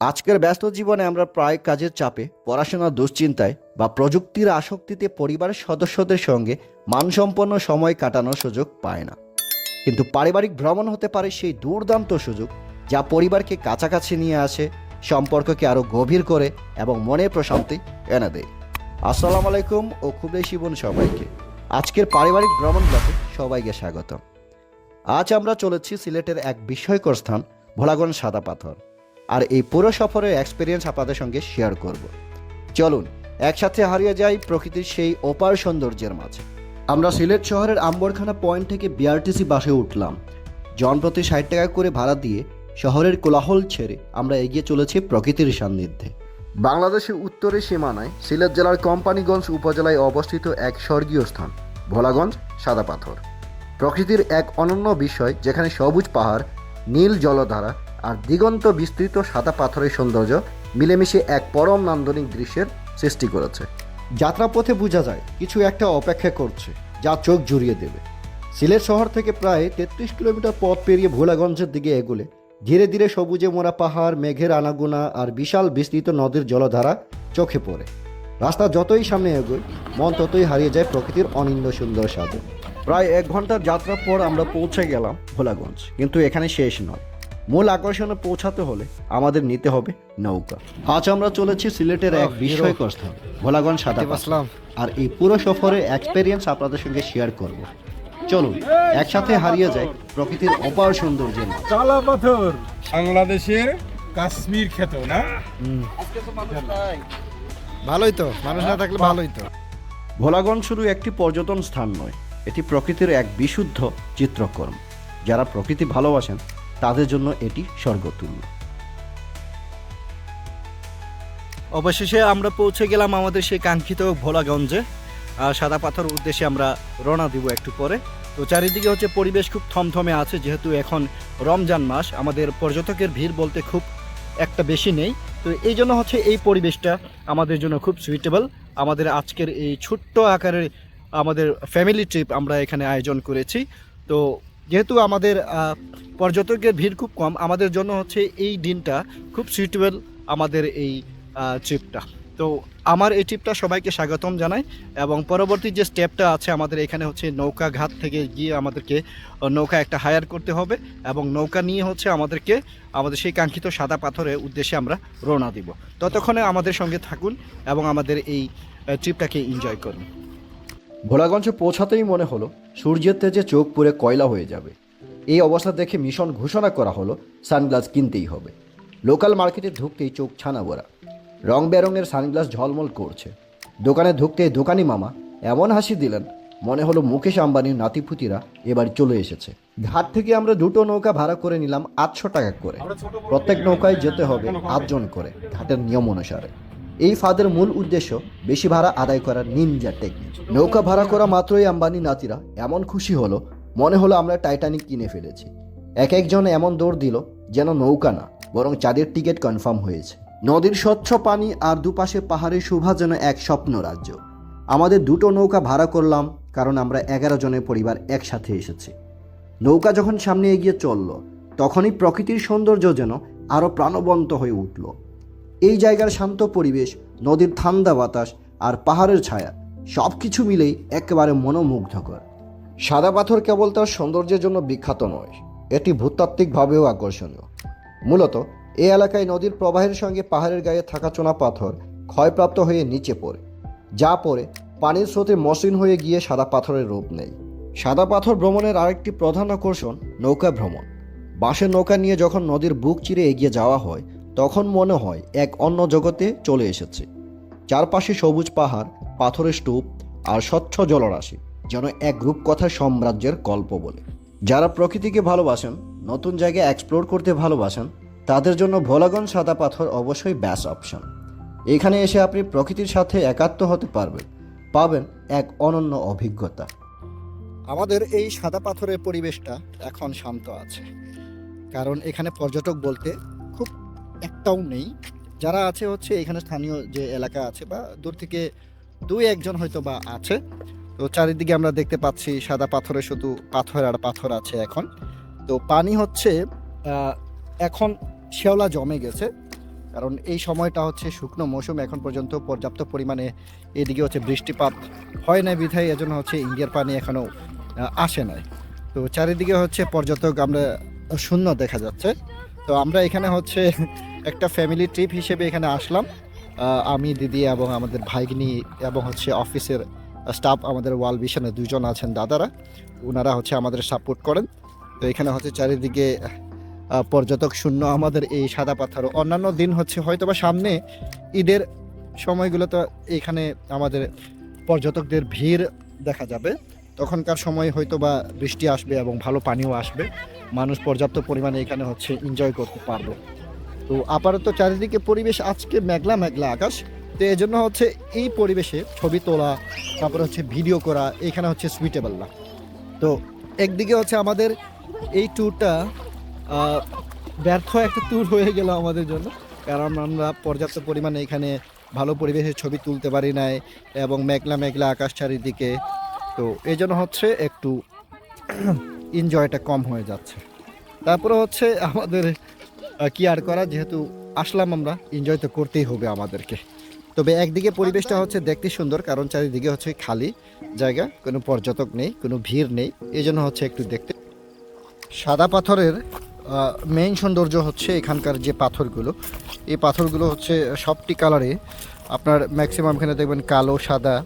আজকের ব্যস্ত জীবনে আমরা প্রায় কাজের চাপে, পড়াশোনার দুশ্চিন্তায় বা প্রযুক্তির আসক্তিতে পরিবারের সদস্যদের সঙ্গে মানসম্পন্ন সময় কাটানোর সুযোগ পায় না। কিন্তু পারিবারিক ভ্রমণ হতে পারে সেই দুর্দান্ত সুযোগ যা পরিবারকে কাছাকাছি নিয়ে আসে, সম্পর্ককে আরও গভীর করে এবং মনে প্রশান্তি এনে দেয়। আসসালামু আলাইকুম ও খুব বেশি বোন সবাইকে। আজকের পারিবারিক ভ্রমণ ব্লগে সবাইকে স্বাগত। আজ আমরা চলেছি সিলেটের এক বিস্ময়কর স্থান ভোলাগঞ্জ সাদা পাথর। আর এই পুরো সফরের এক্সপিরিয়েন্স আপনাদের সঙ্গে শেয়ার করব। চলুন একসাথে হারিয়ে যাই প্রকৃতির সেই অপার সৌন্দর্যের মাঝে। আমরা সিলেট শহরের আম্বরখানা পয়েন্ট থেকে বিআরটিসি বাসে উঠলাম। জনপ্রতি 60 টাকা করে ভাড়া দিয়ে শহরের কোলাহল ছেড়ে আমরা এগিয়ে চলেছি প্রকৃতির সান্নিধ্যে। বাংলাদেশের উত্তরের সীমানায় সিলেট জেলার কোম্পানিগঞ্জ উপজেলায় অবস্থিত এক স্বর্গীয় স্থান ভোলাগঞ্জ সাদা পাথর। প্রকৃতির এক অনন্য বিষয়, যেখানে সবুজ পাহাড়, নীল জলধারা আর দিগন্ত বিস্তৃত সাদা পাথরের সৌন্দর্য মিলেমিশে এক পরম নান্দনিক দৃশ্যের সৃষ্টি করেছে। যাত্রাপথে বোঝা যায় কিছু একটা অপেক্ষা করছে যা চোখ জুড়িয়ে দেবে। সিলেট শহর থেকে প্রায় 33 কিলোমিটার পথ পেরিয়ে ভোলাগঞ্জের দিকে এগোলে ধীরে ধীরে সবুজে মোড়া পাহাড়, মেঘের আনাগোনা আর বিশাল বিস্তৃত নদীর জলধারা চোখে পড়ে। রাস্তা যতই সামনে এগোয় মন ততই হারিয়ে যায় প্রকৃতির অনিন্দ্য সুন্দর স্বাদে। প্রায় 1 ঘন্টার যাত্রার পর আমরা পৌঁছে গেলাম ভোলাগঞ্জ, কিন্তু এখানে শেষ নয়। মূল আকর্ষণে পৌঁছাতে হলে আমাদের নিতে হবে নৌকা। আজ আমরা চলেছি সিলেটের এক বিস্ময়কর স্থান ভোলাগঞ্জ সাদা পাথর। আর এই পুরো সফরের এক্সপেরিয়েন্স আপনাদের সঙ্গে শেয়ার করব। চলুন একসাথে হারিয়ে যায় প্রকৃতির অপার সৌন্দর্যের মাঝে। সাদা পাথর বাংলাদেশের কাশ্মীর খ্যাত না? ভালোই তো, মানুষ না থাকলে ভালোই তো। ভোলাগঞ্জ শুধু একটি পর্যটন স্থান নয়, এটি প্রকৃতির এক বিশুদ্ধ চিত্রকর্ম। যারা প্রকৃতি ভালোবাসেন তাদের জন্য এটি স্বর্গতুল্য। অবশেষে আমরা পৌঁছে গেলাম আমাদের সেই কাঙ্ক্ষিত ভোলাগঞ্জে। আর সাদা পাথর উদ্দেশ্যে আমরা রওনা দিব একটু পরে। তো চারিদিকে হচ্ছে পরিবেশ খুব থমথমে আছে, যেহেতু এখন রমজান মাস, আমাদের পর্যটকের ভিড় বলতে খুব একটা বেশি নেই। তো এই জন্য হচ্ছে এই পরিবেশটা আমাদের জন্য খুব সুইটেবল। আমাদের আজকের এই ছোট্ট আকারের আমাদের ফ্যামিলি ট্রিপ আমরা এখানে আয়োজন করেছি। তো যেহেতু আমাদের পর্যটকের ভিড় খুব কম, আমাদের জন্য হচ্ছে এই দিনটা খুব সুইটেবল আমাদের এই ট্রিপটা। তো আমার এই ট্রিপটা সবাইকে স্বাগতম জানাই। এবং পরবর্তী যে স্টেপটা আছে আমাদের এখানে হচ্ছে নৌকা ঘাট থেকে গিয়ে আমাদেরকে নৌকা একটা হায়ার করতে হবে, এবং নৌকা নিয়ে হচ্ছে আমাদের সেই কাঙ্ক্ষিত সাদা পাথরের উদ্দেশ্যে আমরা রওনা দিব। ততক্ষণে আমাদের সঙ্গে থাকুন এবং আমাদের এই ট্রিপটাকে এনজয় করুন। ভোলাগঞ্জে পৌঁছাতেই মনে হলো সূর্যের তেজে চোখ পুরে কয়লা হয়ে যাবে। এই অবস্থা দেখে মিশন ঘোষণা করা হলো সানগ্লাস কিনতেই হবে। লোকাল মার্কেটে ঢুকতেই চোখ ছানা ভরা, রং বেরঙের সানগ্লাস ঝলমল করছে। দোকানে ঢুকতেই দোকানি মামা এমন হাসি দিলেন, মনে হলো মুকেশ আম্বানির নাতিপুতিরা এবার চলে এসেছে। ঘাট থেকে আমরা দুটো নৌকা ভাড়া করে নিলাম 800 টাকা করে। প্রত্যেক নৌকায় যেতে হবে 8 জন করে, ঘাটের নিয়ম অনুসারে। এই ফাঁদের মূল উদ্দেশ্য বেশি ভাড়া আদায় করার নিনজা টেকনিক। নৌকা ভাড়া করা মাত্রই আম্বানি নাতিরা এমন খুশি হলো, মনে হলো আমরা টাইটানিক কিনে ফেলেছি। এক একজন এমন দৌড় দিল যেন নৌকা না, বরং চাঁদের টিকিট কনফার্ম হয়েছে। নদীর স্বচ্ছ পানি আর দুপাশে পাহাড়ের শোভা যেন এক স্বপ্ন রাজ্য। আমাদের দুটো নৌকা ভাড়া করলাম কারণ আমরা 11 জনের পরিবার একসাথে এসেছি। নৌকা যখন সামনে এগিয়ে চলল, তখনই প্রকৃতির সৌন্দর্য যেন আরও প্রাণবন্ত হয়ে উঠল। এই জায়গার শান্ত পরিবেশ, নদীর ঠান্ডা বাতাস আর পাহাড়ের ছায়া সব কিছু মিলেই একেবারে মনোমুগ্ধকর। সাদা পাথর কেবল তার সৌন্দর্যের জন্য বিখ্যাত নয়, এটি ভূতাত্ত্বিকভাবেও আকর্ষণীয়। মূলত এই এলাকায় নদীর প্রবাহের সঙ্গে পাহাড়ের গায়ে থাকা চোনা পাথর ক্ষয়প্রাপ্ত হয়ে নিচে পড়ে, যা পরে পানির স্রোতে মসৃণ হয়ে গিয়ে সাদা পাথরের রূপ নেয়। সাদা পাথর ভ্রমণের আরেকটি প্রধান আকর্ষণ নৌকা ভ্রমণ। বাঁশের নৌকা নিয়ে যখন নদীর বুক চিরে এগিয়ে যাওয়া হয়, তখন মনে হয় এক অন্য জগতে চলে এসেছে। চারপাশে সবুজ পাহাড়, পাথরের স্তূপ আর স্বচ্ছ জলরাশি যেন এক রূপকথা সাম্রাজ্যের গল্প বলে। যারা প্রকৃতিকে ভালোবাসেন, নতুন জায়গায় এক্সপ্লোর করতে ভালোবাসেন, তাদের জন্য ভোলাগঞ্জ সাদা পাথর অবশ্যই বেস্ট অপশন। এখানে এসে আপনি প্রকৃতির সাথে একাত্ম হতে পাবেন এক অনন্য অভিজ্ঞতা। আমাদের এই সাদা পাথরের পরিবেশটা এখন শান্ত আছে, কারণ এখানে পর্যটক বলতে খুব একটাও নেই। যারা আছে হচ্ছে এখানে স্থানীয় যে এলাকা আছে বা দূর থেকে 2-1 জন হয়তো বা আছে। তো চারিদিকে আমরা দেখতে পাচ্ছি সাদা পাথরে শুধু পাথর আর পাথর আছে এখন। তো পানি হচ্ছে এখন শ্যাওলা জমে গেছে, কারণ এই সময়টা হচ্ছে শুকনো মৌসুম, এখন পর্যন্ত পর্যাপ্ত পরিমাণে এদিকে হচ্ছে বৃষ্টিপাত হয় না বিধায় এজন্য হচ্ছে ইন্ডিয়ার পানি এখনও আসে নাই। তো চারিদিকে হচ্ছে পর্যটক আমরা শূন্য দেখা যাচ্ছে। তো আমরা এখানে হচ্ছে একটা ফ্যামিলি ট্রিপ হিসেবে এখানে আসলাম। আমি, দিদি এবং আমাদের ভাইগিনী এবং হচ্ছে অফিসের স্টাফ, আমাদের ওয়াল ভিশনে 2 জন আছেন দাদারা, ওনারা হচ্ছে আমাদের সাপোর্ট করেন। তো এখানে হচ্ছে চারিদিকে পর্যটক শূন্য আমাদের এই সাদা পাথর। অন্যান্য দিন হচ্ছে হয়তোবা সামনে ঈদের সময়গুলো তো এখানে আমাদের পর্যটকদের ভিড় দেখা যাবে, তখনকার সময় হয়তোবা বৃষ্টি আসবে এবং ভালো পানিও আসবে, মানুষ পর্যাপ্ত পরিমাণে এখানে হচ্ছে এনজয় করতে পারবে। তো আপাতত চারিদিকে পরিবেশ আজকে মেঘলা মেঘলা আকাশ, তো এই জন্য হচ্ছে এই পরিবেশে ছবি তোলা, তারপরে হচ্ছে ভিডিও করা এখানে হচ্ছে সুইটেবল না। তো একদিকে হচ্ছে আমাদের এই ট্যুরটা ব্যর্থ একটা ট্যুর হয়ে গেল আমাদের জন্য, কারণ আমরা পর্যাপ্ত পরিমাণে এখানে ভালো পরিবেশে ছবি তুলতে পারি নাই এবং মেঘলা মেঘলা আকাশ চারিদিকে। তো এই জন্য হচ্ছে একটু এনজয়টা কম হয়ে যাচ্ছে। তারপরে হচ্ছে আমাদের কি আর করা, যেহেতু আসলাম আমরা, এনজয় তো করতেই হবে আমাদেরকে। তবে একদিকে পরিবেশটা হচ্ছে দেখতে সুন্দর, কারণ চারিদিকে হচ্ছে খালি জায়গা, কোনো পর্যটক নেই, কোনো ভিড় নেই, এই জন্য হচ্ছে একটু দেখতে। সাদা পাথরের মেইন সৌন্দর্য হচ্ছে এখানকার যে পাথরগুলো, এই পাথরগুলো হচ্ছে সবটি কালারে, আপনার ম্যাক্সিমাম এখানে দেখবেন কালো, সাদা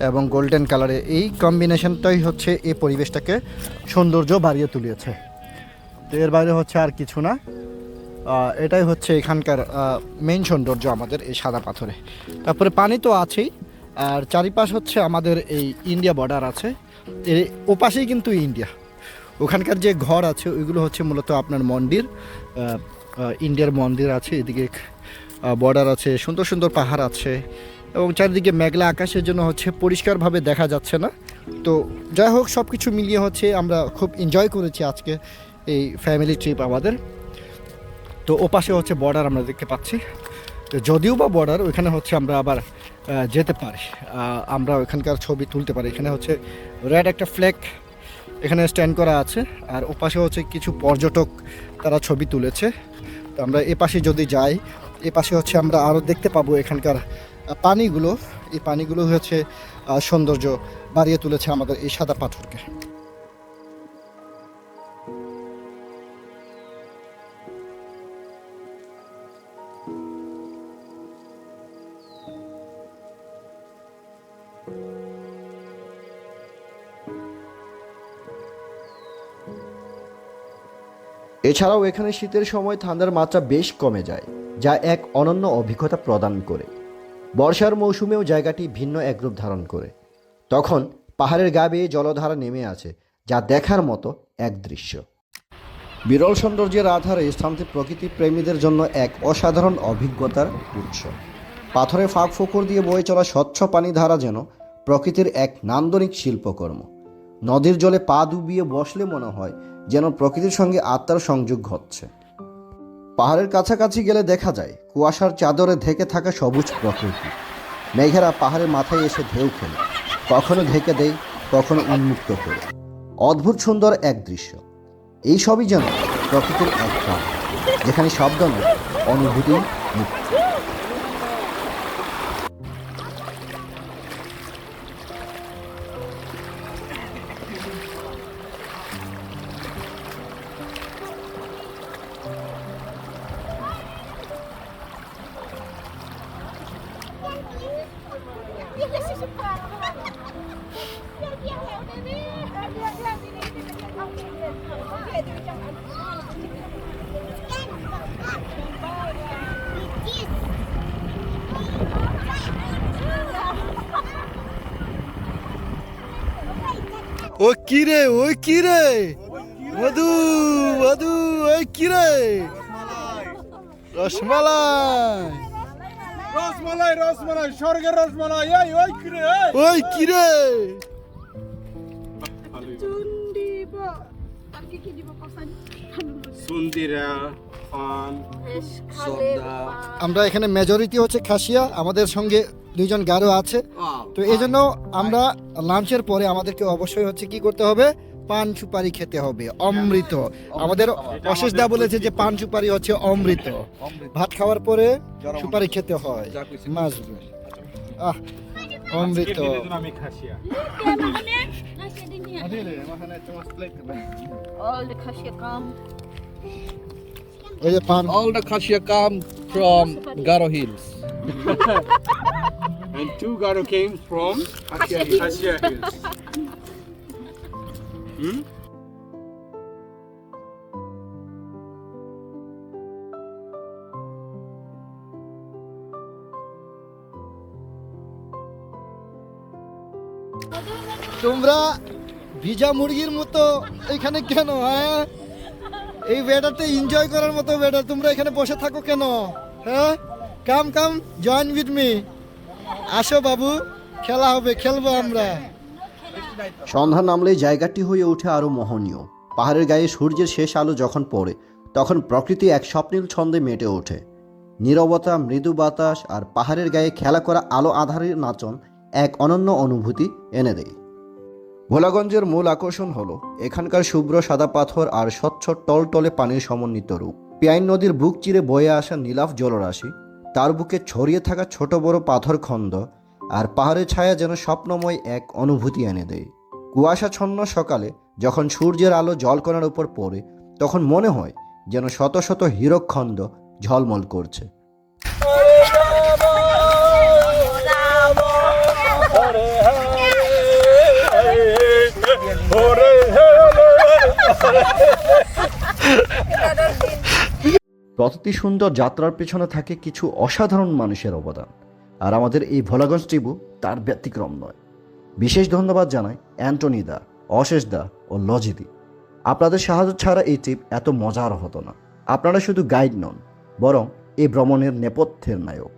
এবং গোল্ডেন কালারে, এই কম্বিনেশনটাই হচ্ছে এই পরিবেশটাকে সৌন্দর্য বাড়িয়ে তুলেছে। তো এর বাইরে হচ্ছে আর কিছু না, এটাই হচ্ছে এখানকার মেইন সৌন্দর্য আমাদের এই সাদা পাথরে। তারপরে পানি তো আছেই, আর চারিপাশ হচ্ছে আমাদের এই ইন্ডিয়া বর্ডার আছে, এর ওপাশেই কিন্তু ইন্ডিয়া। ওখানকার যে ঘর আছে ওইগুলো হচ্ছে মূলত আপনার মন্দির, ইন্ডিয়ার মন্দির আছে, এদিকে বর্ডার আছে, সুন্দর সুন্দর পাহাড় আছে এবং চারিদিকে মেঘলা আকাশের জন্য হচ্ছে পরিষ্কারভাবে দেখা যাচ্ছে না। তো যাই হোক, সব কিছু মিলিয়ে হচ্ছে আমরা খুব এনজয় করেছি আজকে এই ফ্যামিলি ট্রিপ আমাদের। তো ওপাশে হচ্ছে বর্ডার আমরা দেখতে পাচ্ছি, তো যদিও বা বর্ডার, ওইখানে হচ্ছে আমরা আবার যেতে পারি, আমরা ওইখানকার ছবি তুলতে পারি। এখানে হচ্ছে রেড একটা ফ্ল্যাগ এখানে স্ট্যান্ড করা আছে, আর ওপাশে হচ্ছে কিছু পর্যটক তারা ছবি তুলেছে। তো আমরা এ পাশে যদি যাই, এ পাশে হচ্ছে আমরা আরও দেখতে পাবো এখানকার পানিগুলো, এই পানিগুলো হচ্ছে সৌন্দর্য বাড়িয়ে তুলেছে আমাদের এই সাদা পাথরকে। এছাড়াও এখানে শীতের সময় ঠান্ডার মাত্রা বেশ কমে যায়, যা এক অনন্য অভিজ্ঞতা প্রদান করে। বর্ষার মৌসুমেও জায়গাটি ভিন্ন এক রূপ ধারণ করে। তখন পাহাড়ের গা বেয়ে জলধারা নেমে আসে, যা দেখার মতো এক দৃশ্য। বিরল সৌন্দর্যের আধারে স্থানটি প্রকৃতি প্রেমীদের জন্য এক অসাধারণ অভিজ্ঞতার উৎস। পাথরে ফাঁক ফোকর দিয়ে বয়ে চলা স্বচ্ছ পানি ধারা যেন প্রকৃতির এক নান্দনিক শিল্পকর্ম। নদীর জলে পা ডুবিয়ে বসলে মনে হয় যেন প্রকৃতির সঙ্গে আত্মার সংযোগ ঘটছে। পাহাড়ের কাছাকাছি গেলে দেখা যায় কুয়াশার চাদরে ঢেকে থাকা সবুজ প্রকৃতি। মেঘেরা পাহাড়ের মাথায় এসে ঢেউ খেলে, কখনো ঢেকে দেয়, কখনো উন্মুক্ত করে। অদ্ভুত সুন্দর এক দৃশ্য। এই সবই যেন প্রকৃতির এক প্রাণ, যেখানে শব্দ নয়, অনুভূতি মুক্ত। ও কি রে, ওই কি রে মধু, মধু, ওই কি রে, রসমালাই, রসমালাই, রসমালাই, স্বর্গের রসমালাই, এই ওই কি রে, ওই কি রে। সুন্দিরা, পান, আমরা এখানে মেজরিটি হচ্ছে খাসিয়া, আমাদের সঙ্গে 2 জন গারো আছে। তো এই জন্য আমরা লাঞ্চের পরে আমাদেরকে অবশ্যই হচ্ছে কি করতে হবে, পান সুপারি খেতে হবে, অমৃত। আমাদের অশেষ দা বলেছে যে পান সুপারি হচ্ছে অমৃত। ভাত খাওয়ার পরে সুপারি খেতে হয়, মাস্ট বি। আহ, অমৃত। All the cashew come. ওই যে পান, All the cashew come from Garo Hills. And 2 Garo came from Asia Hills. তোমরা ভিজা মুরগির মতো এখানে কেন? হ্যাঁ, এই ওয়েদারটা এনজয় করার মতো ওয়েদার, তোমরা এখানে বসে থাকো কেন? হ্যাঁ, কাম কাম জয়েন উইথ মি। আসো বাবু, খেলা হবে, খেলবো আমরা। সন্ধ্যা নামলেই জায়গাটি হয়ে ওঠে আরও মোহনীয়। পাহাড়ের গায়ে সূর্যের শেষ আলো যখন পড়ে, তখন প্রকৃতি এক স্বপ্নীল ছন্দে মেতে ওঠে। নীরবতা, মৃদু বাতাস আর পাহাড়ের গায়ে খেলা করা আলো আধারের নাচন এক অনন্য অনুভূতি এনে দেয়। ভোলাগঞ্জের মূল আকর্ষণ হলো এখানকার শুভ্র সাদা পাথর আর স্বচ্ছ টলটলে পানির সমন্বিত রূপ। পিয়াইন নদীর বুক চিরে বয়ে আসা নীলাভ জলরাশি, তার বুকে ছড়িয়ে থাকা ছোট বড় পাথরখণ্ড আর পাহাড়ের ছায়া যেন স্বপ্নময় এক অনুভূতি এনে দেয়। কুয়াশাচ্ছন্ন সকালে যখন সূর্যের আলো জলকণার উপর পড়ে, তখন মনে হয় যেন শত শত হীরকখণ্ড ঝলমল করছে। প্রতিটি সুন্দর যাত্রার পেছনে থাকে কিছু অসাধারণ মানুষের অবদান, আর আমাদের এই ভোলাগঞ্জ ট্রিপও তার ব্যতিক্রম নয়। বিশেষ ধন্যবাদ জানাই অ্যান্টনি দা, অশেষ দা ও লজিদি। আপনাদের সাহায্য ছাড়া এই ট্রিপ এত মজার হতো না। আপনারা শুধু গাইড নন, বরং এই ভ্রমণের নেপথ্যের নায়ক।